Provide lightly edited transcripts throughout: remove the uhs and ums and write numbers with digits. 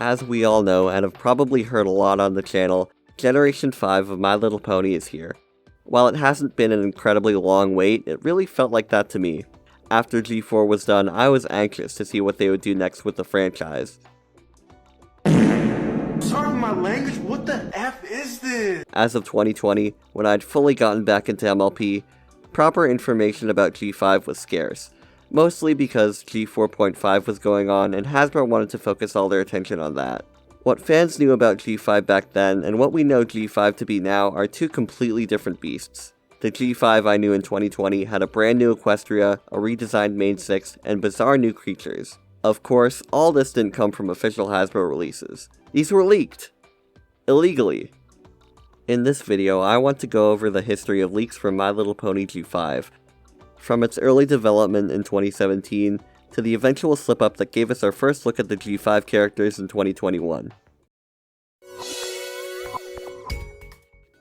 As we all know, and have probably heard a lot on the channel, Generation 5 of My Little Pony is here. While it hasn't been an incredibly long wait, it really felt like that to me. After G4 was done, I was anxious to see what they would do next with the franchise. Sorry for my language, what the F is this? As of 2020, when I'd fully gotten back into MLP, proper information about G5 was scarce. Mostly because G4.5 was going on and Hasbro wanted to focus all their attention on that. What fans knew about G5 back then and what we know G5 to be now are two completely different beasts. The G5 I knew in 2020 had a brand new Equestria, a redesigned Main 6, and bizarre new creatures. Of course, all this didn't come from official Hasbro releases. These were leaked. Illegally. In this video, I want to go over the history of leaks from My Little Pony G5, from its early development in 2017 to the eventual slip-up that gave us our first look at the G5 characters in 2021.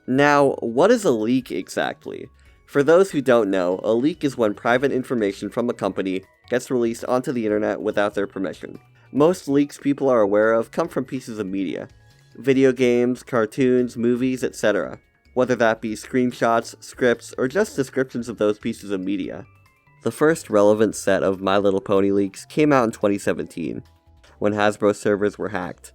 Now, what is a leak exactly? For those who don't know, a leak is when private information from a company gets released onto the internet without their permission. Most leaks people are aware of come from pieces of media. Video games, cartoons, movies, etc. Whether that be screenshots, scripts, or just descriptions of those pieces of media. The first relevant set of My Little Pony leaks came out in 2017, when Hasbro servers were hacked.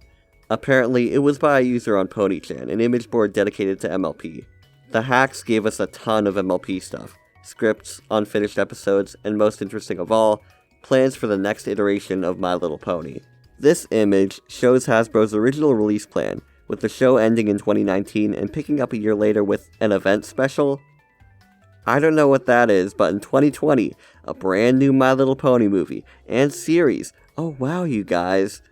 Apparently, it was by a user on PonyChan, an image board dedicated to MLP. The hacks gave us a ton of MLP stuff, scripts, unfinished episodes, and most interesting of all, plans for the next iteration of My Little Pony. This image shows Hasbro's original release plan, with the show ending in 2019 and picking up a year later with an event special. I don't know what that is, but in 2020, a brand new My Little Pony movie and series. Oh wow, you guys.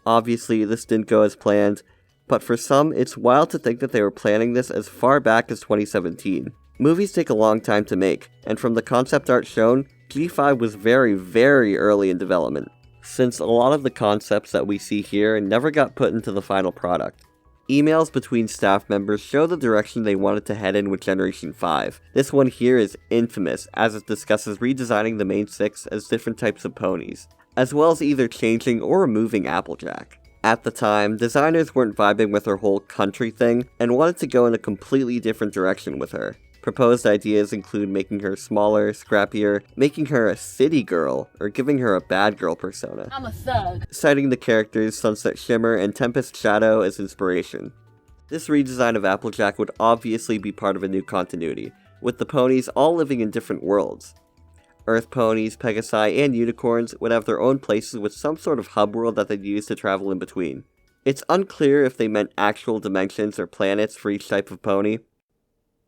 Obviously, this didn't go as planned, but for some, it's wild to think that they were planning this as far back as 2017. Movies take a long time to make, and from the concept art shown, G5 was very early in development, since a lot of the concepts that we see here never got put into the final product. Emails between staff members show the direction they wanted to head in with Generation 5. This one here is infamous, as it discusses redesigning the main 6 as different types of ponies, as well as either changing or removing Applejack. At the time, designers weren't vibing with her whole country thing, and wanted to go in a completely different direction with her. Proposed ideas include making her smaller, scrappier, making her a city girl, or giving her a bad girl persona. I'm a thug. Citing the characters Sunset Shimmer and Tempest Shadow as inspiration. This redesign of Applejack would obviously be part of a new continuity, with the ponies all living in different worlds. Earth ponies, Pegasi, and unicorns would have their own places with some sort of hub world that they'd use to travel in between. It's unclear if they meant actual dimensions or planets for each type of pony,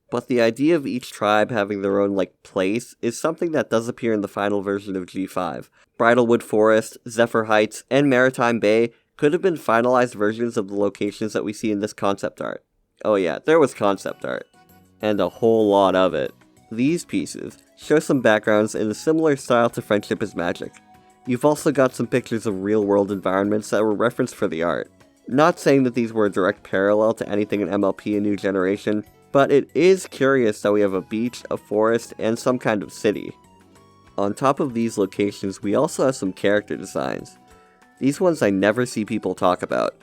but the idea of each tribe having their own, place is something that does appear in the final version of G5. Bridlewood Forest, Zephyr Heights, and Maritime Bay could have been finalized versions of the locations that we see in this concept art. Oh yeah, there was concept art. And a whole lot of it. These pieces show some backgrounds in a similar style to Friendship is Magic. You've also got some pictures of real-world environments that were referenced for the art. Not saying that these were a direct parallel to anything in MLP A New Generation, but it is curious that we have a beach, a forest, and some kind of city. On top of these locations, we also have some character designs. These ones I never see people talk about.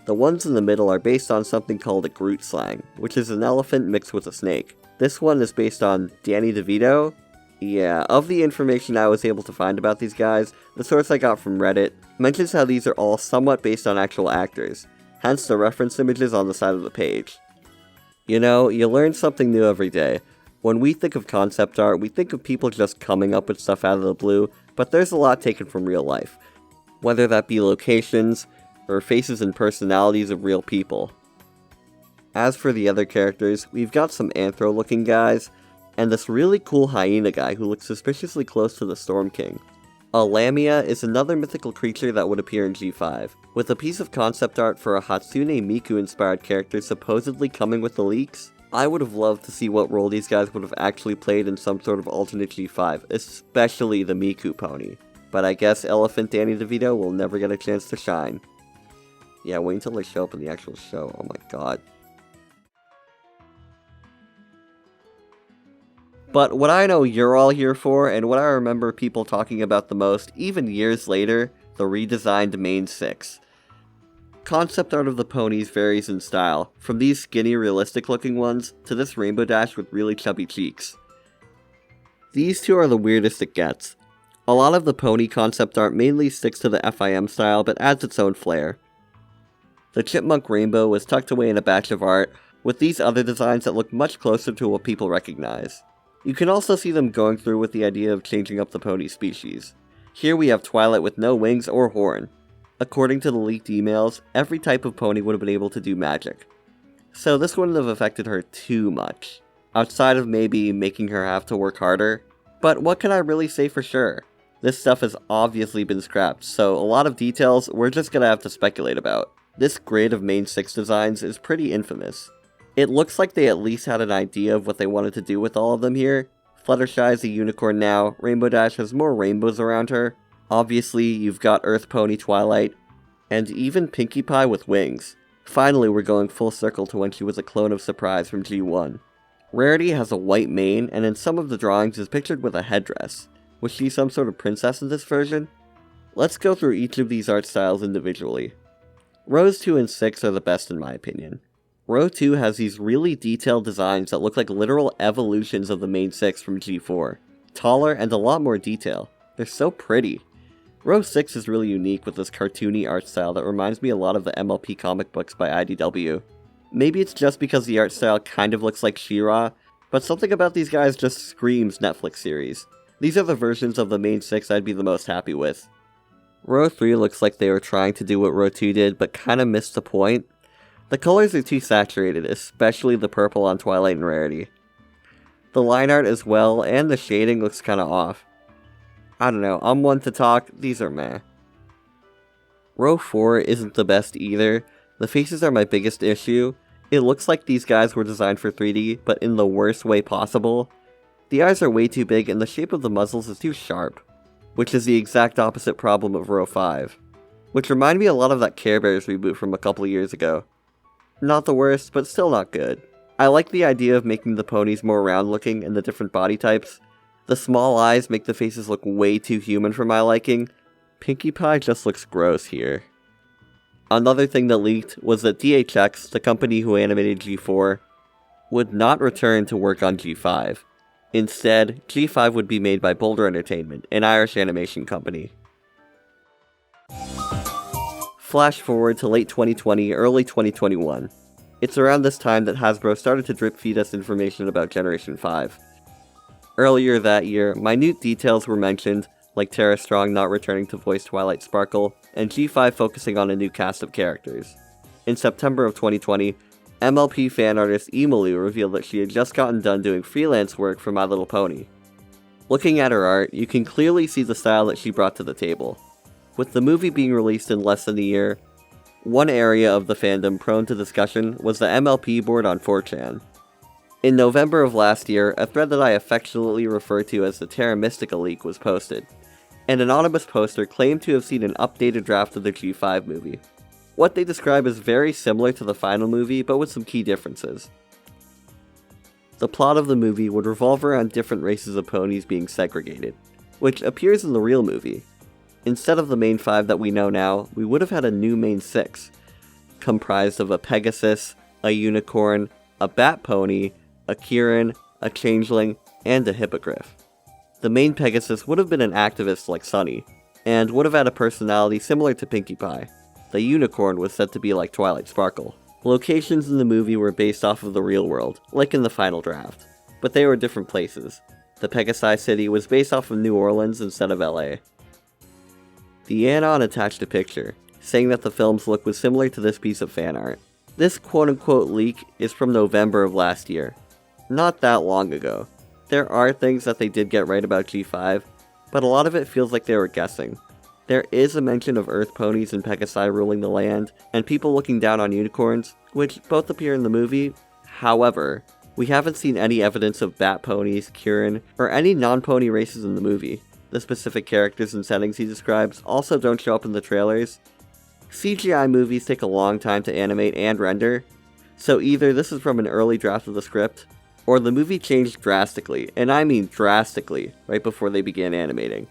The ones in the middle are based on something called a Groot slang, which is an elephant mixed with a snake. This one is based on Danny DeVito. Yeah, of the information I was able to find about these guys, the source I got from Reddit mentions how these are all somewhat based on actual actors, hence the reference images on the side of the page. You know, you learn something new every day. When we think of concept art, we think of people just coming up with stuff out of the blue, but there's a lot taken from real life. Whether that be locations, or faces and personalities of real people. As for the other characters, we've got some anthro-looking guys, and this really cool hyena guy who looks suspiciously close to the Storm King. A Lamia is another mythical creature that would appear in G5, with a piece of concept art for a Hatsune Miku-inspired character supposedly coming with the leaks. I would have loved to see what role these guys would have actually played in some sort of alternate G5, especially the Miku pony. But I guess Elephant Danny DeVito will never get a chance to shine. Yeah, wait until they show up in the actual show, oh my god. But what I know you're all here for, and what I remember people talking about the most, even years later, the redesigned Main 6. Concept art of the ponies varies in style, from these skinny realistic looking ones to this Rainbow Dash with really chubby cheeks. These two are the weirdest it gets. A lot of the pony concept art mainly sticks to the FIM style but adds its own flair. The Chipmunk Rainbow was tucked away in a batch of art, with these other designs that look much closer to what people recognize. You can also see them going through with the idea of changing up the pony species. Here we have Twilight with no wings or horn. According to the leaked emails, every type of pony would have been able to do magic. So this wouldn't have affected her too much, outside of maybe making her have to work harder. But what can I really say for sure? This stuff has obviously been scrapped, so a lot of details we're just gonna have to speculate about. This grid of main 6 designs is pretty infamous. It looks like they at least had an idea of what they wanted to do with all of them here. Fluttershy is a unicorn now, Rainbow Dash has more rainbows around her. Obviously, you've got Earth Pony Twilight, and even Pinkie Pie with wings. Finally, we're going full circle to when she was a clone of Surprise from G1. Rarity has a white mane, and in some of the drawings is pictured with a headdress. Was she some sort of princess in this version? Let's go through each of these art styles individually. Rows 2 and 6 are the best in my opinion. Row 2 has these really detailed designs that look like literal evolutions of the main 6 from G4. Taller and a lot more detail. They're so pretty. Row 6 is really unique with this cartoony art style that reminds me a lot of the MLP comic books by IDW. Maybe it's just because the art style kind of looks like She-Ra, but something about these guys just screams Netflix series. These are the versions of the main 6 I'd be the most happy with. Row 3 looks like they were trying to do what Row 2 did, but kinda missed the point. The colors are too saturated, especially the purple on Twilight and Rarity. The line art as well, and the shading looks kinda off. I don't know, I'm one to talk, these are meh. Row 4 isn't the best either. The faces are my biggest issue. It looks like these guys were designed for 3D, but in the worst way possible. The eyes are way too big and the shape of the muzzles is too sharp, which is the exact opposite problem of Row 5. Which reminded me a lot of that Care Bears reboot from a couple years ago. Not the worst, but still not good. I like the idea of making the ponies more round looking and the different body types. The small eyes make the faces look way too human for my liking. Pinkie Pie just looks gross here. Another thing that leaked was that DHX, the company who animated G4, would not return to work on G5. Instead, G5 would be made by Boulder Entertainment, an Irish animation company. Flash forward to late 2020, early 2021. It's around this time that Hasbro started to drip feed us information about Generation 5. Earlier that year, minute details were mentioned, like Tara Strong not returning to voice Twilight Sparkle, and G5 focusing on a new cast of characters. In September of 2020, MLP fan artist Emily revealed that she had just gotten done doing freelance work for My Little Pony. Looking at her art, you can clearly see the style that she brought to the table. With the movie being released in less than a year, one area of the fandom prone to discussion was the MLP board on 4chan. In November of last year, a thread that I affectionately refer to as the Terra Mystica leak was posted. An anonymous poster claimed to have seen an updated draft of the G5 movie. What they describe is very similar to the final movie, but with some key differences. The plot of the movie would revolve around different races of ponies being segregated, which appears in the real movie. Instead of the main 5 that we know now, we would have had a new main 6, comprised of a Pegasus, a Unicorn, a Bat Pony, a Kirin, a Changeling, and a Hippogriff. The main Pegasus would have been an activist like Sunny, and would have had a personality similar to Pinkie Pie. The Unicorn was said to be like Twilight Sparkle. Locations in the movie were based off of the real world, like in the final draft, but they were different places. The Pegasi City was based off of New Orleans instead of LA. The Anon attached a picture, saying that the film's look was similar to this piece of fan art. This quote-unquote leak is from November of last year. Not that long ago. There are things that they did get right about G5, but a lot of it feels like they were guessing. There is a mention of Earth ponies and Pegasi ruling the land, and people looking down on unicorns, which both appear in the movie. However, we haven't seen any evidence of Bat ponies, Kirin, or any non-pony races in the movie. The specific characters and settings he describes also don't show up in the trailers. CGI movies take a long time to animate and render, so either this is from an early draft of the script, or the movie changed drastically, and I mean drastically, right before they began animating.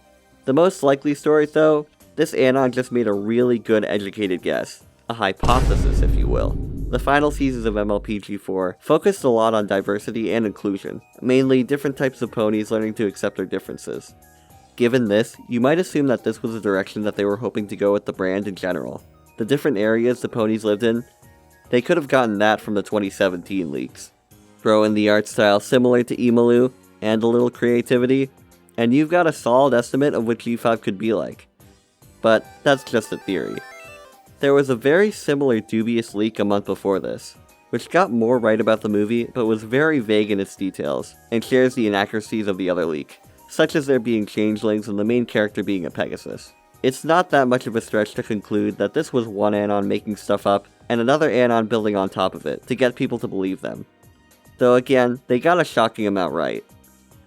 The most likely story though, this Anon just made a really good educated guess. a hypothesis if you will. The final seasons of MLP G4 focused a lot on diversity and inclusion, mainly different types of ponies learning to accept their differences. Given this, you might assume that this was the direction that they were hoping to go with the brand in general. The different areas the ponies lived in, they could have gotten that from the 2017 leaks. Throw in the art style similar to Kiloude, and a little creativity, and you've got a solid estimate of what G5 could be like. But that's just a theory. There was a very similar dubious leak a month before this, which got more right about the movie but was very vague in its details, and shares the inaccuracies of the other leak, such as there being changelings and the main character being a Pegasus. It's not that much of a stretch to conclude that this was one Anon making stuff up, and another Anon building on top of it, to get people to believe them. Though again, they got a shocking amount right.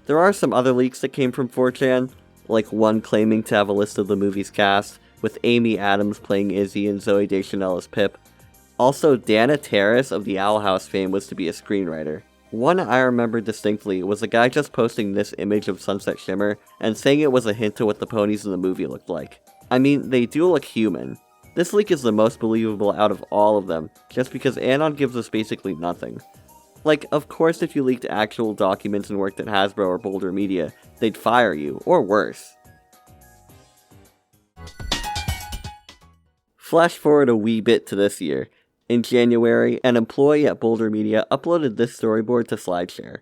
There are some other leaks that came from 4chan, like one claiming to have a list of the movie's cast, with Amy Adams playing Izzy and Zooey Deschanel as Pip. Also, Dana Terrace of the Owl House fame was to be a screenwriter. One I remember distinctly was a guy just posting this image of Sunset Shimmer and saying it was a hint to what the ponies in the movie looked like. I mean, they do look human. This leak is the most believable out of all of them, just because Anon gives us basically nothing. Like, of course if you leaked actual documents and worked at Hasbro or Boulder Media, they'd fire you, or worse. Flash forward a wee bit to this year. In January, an employee at Boulder Media uploaded this storyboard to SlideShare,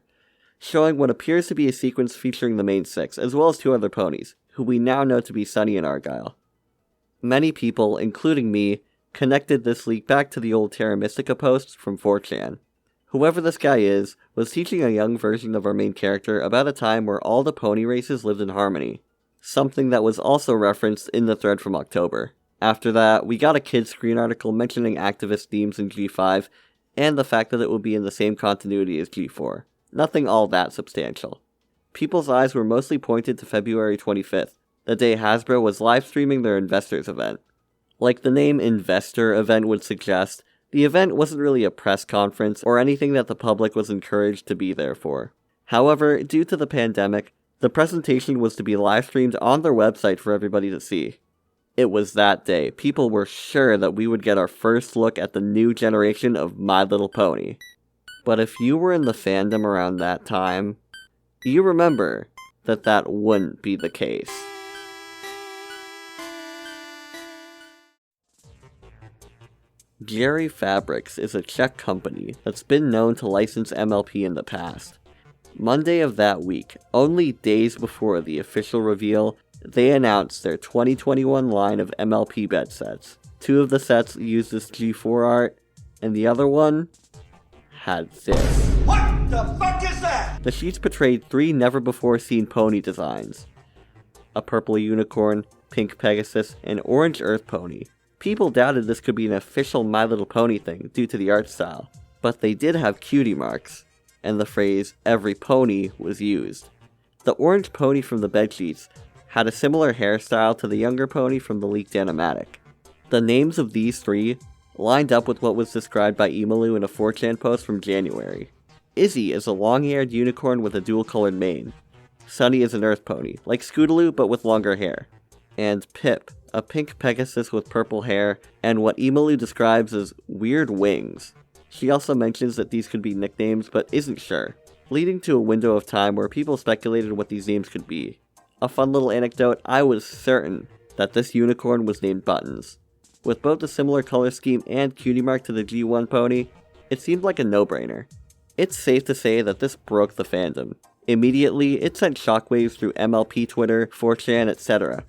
showing what appears to be a sequence featuring the main six, as well as two other ponies, who we now know to be Sunny and Argyle. Many people, including me, connected this leak back to the old Terra Mystica posts from 4chan. Whoever this guy is, was teaching a young version of our main character about a time where all the pony races lived in harmony, something that was also referenced in the thread from October. After that, we got a kids screen article mentioning activist themes in G5, and the fact that it will be in the same continuity as G4. Nothing all that substantial. People's eyes were mostly pointed to February 25th, the day Hasbro was live streaming their Investors event. Like the name Investor event would suggest, the event wasn't really a press conference or anything that the public was encouraged to be there for. However, due to the pandemic, the presentation was to be live streamed on their website for everybody to see. It was that day. People were sure that we would get our first look at the new generation of My Little Pony. But if you were in the fandom around that time, you remember that that wouldn't be the case. Jerry Fabrics is a Czech company that's been known to license MLP in the past. Monday of that week, only days before the official reveal, they announced their 2021 line of MLP bed sets. Two of the sets used this G4 art, and the other one had this. What the fuck is that? The sheets portrayed three never-before-seen pony designs. A purple unicorn, pink Pegasus, and orange Earth pony. People doubted this could be an official My Little Pony thing due to the art style, but they did have cutie marks, and the phrase, "every pony," was used. The orange pony from the bedsheets had a similar hairstyle to the younger pony from the leaked animatic. The names of these three lined up with what was described by Kiloude in a 4chan post from January. Izzy is a long-haired unicorn with a dual-colored mane. Sunny is an earth pony, like Scootaloo but with longer hair. And Pip, a pink Pegasus with purple hair, and what Kiloude describes as weird wings. She also mentions that these could be nicknames but isn't sure, leading to a window of time where people speculated what these names could be. A fun little anecdote, I was certain that this unicorn was named Buttons. With both a similar color scheme and cutie mark to the G1 pony, it seemed like a no-brainer. It's safe to say that this broke the fandom. Immediately, it sent shockwaves through MLP Twitter, 4chan, etc.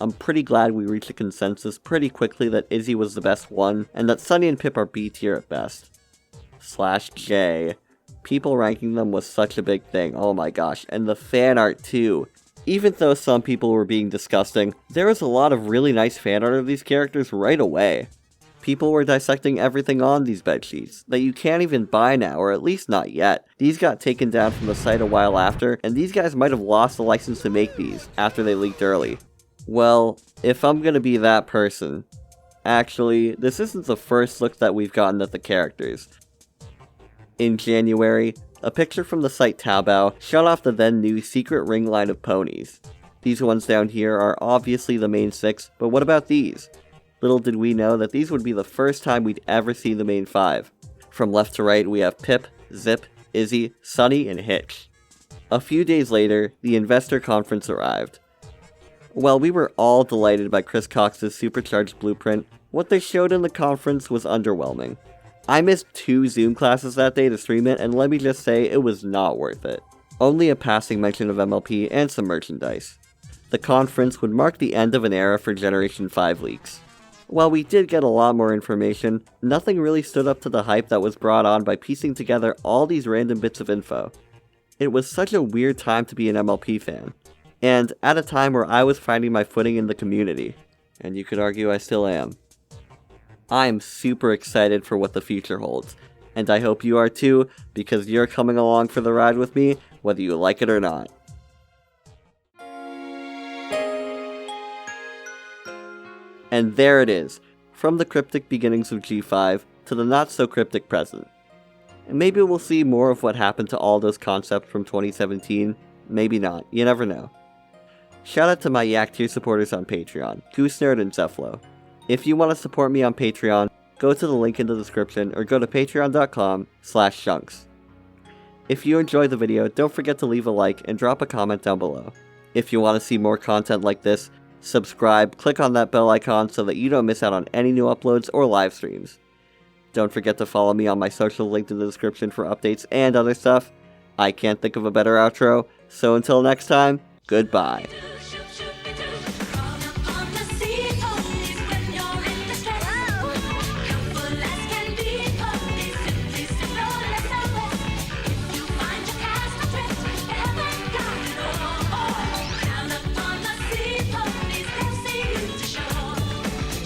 I'm pretty glad we reached a consensus pretty quickly that Izzy was the best one, and that Sunny and Pip are B tier at best. /J. People ranking them was such a big thing, oh my gosh, and the fan art too. Even though some people were being disgusting, there was a lot of really nice fan art of these characters right away. People were dissecting everything on these bedsheets, that you can't even buy now, or at least not yet. These got taken down from the site a while after, and these guys might have lost the license to make these, after they leaked early. Well, if I'm gonna be that person. Actually, this isn't the first look that we've gotten at the characters. In January, a picture from the site Taobao showed off the then new secret ring line of ponies. These ones down here are obviously the main six, but what about these? Little did we know that these would be the first time we'd ever see the main five. From left to right, we have Pip, Zip, Izzy, Sunny, and Hitch. A few days later, the investor conference arrived. While we were all delighted by Chris Cox's supercharged blueprint, what they showed in the conference was underwhelming. I missed 2 Zoom classes that day to stream it, and let me just say, it was not worth it. Only a passing mention of MLP and some merchandise. The conference would mark the end of an era for Generation 5 leaks. While we did get a lot more information, nothing really stood up to the hype that was brought on by piecing together all these random bits of info. It was such a weird time to be an MLP fan, and at a time where I was finding my footing in the community, and you could argue I still am. I'm super excited for what the future holds, and I hope you are too, because you're coming along for the ride with me, whether you like it or not. And there it is, from the cryptic beginnings of G5 to the not-so-cryptic present. And maybe we'll see more of what happened to all those concepts from 2017, maybe not, you never know. Shout out to my Yak Tier supporters on Patreon, Goosenerd and Zeflo. If you want to support me on Patreon, go to the link in the description or go to patreon.com/shunks. If you enjoyed the video, don't forget to leave a like and drop a comment down below. If you want to see more content like this, subscribe, click on that bell icon so that you don't miss out on any new uploads or live streams. Don't forget to follow me on my social linked in the description for updates and other stuff. I can't think of a better outro, so until next time, goodbye.